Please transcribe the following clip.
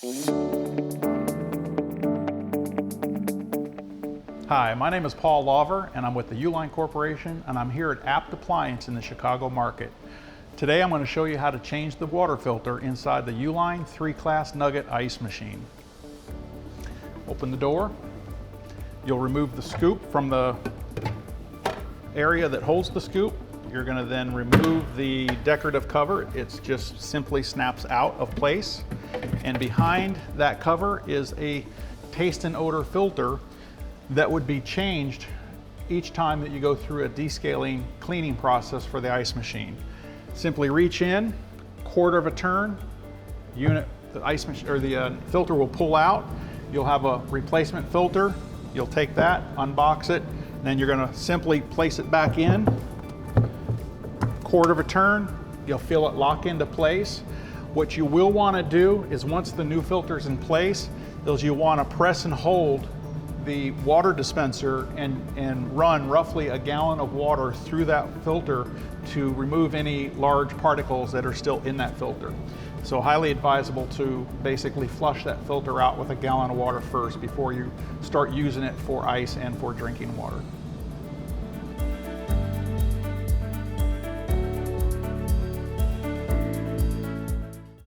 Hi, my name is Paul Lawver and I'm with the Uline Corporation, and I'm here at Apt Appliance in the Chicago market. Today I'm going to show you how to change the water filter inside the Uline 3-class Nugget ice machine. Open the door. You'll remove the scoop from the area that holds the scoop. You're going to then remove the decorative cover. It just simply snaps out of place. And behind that cover is a taste and odor filter that would be changed each time that you go through a descaling cleaning process for the ice machine. Simply reach in, quarter of a turn, the ice machine or the filter will pull out. You'll have a replacement filter. You'll take that, unbox it, and then you're going to simply place it back in. Quarter of a turn, you'll feel it lock into place. What you will want to do is, once the new filter is in place, is you want to press and hold the water dispenser and run roughly a gallon of water through that filter to remove any large particles that are still in that filter. So highly advisable to basically flush that filter out with a gallon of water first before you start using it for ice and for drinking water.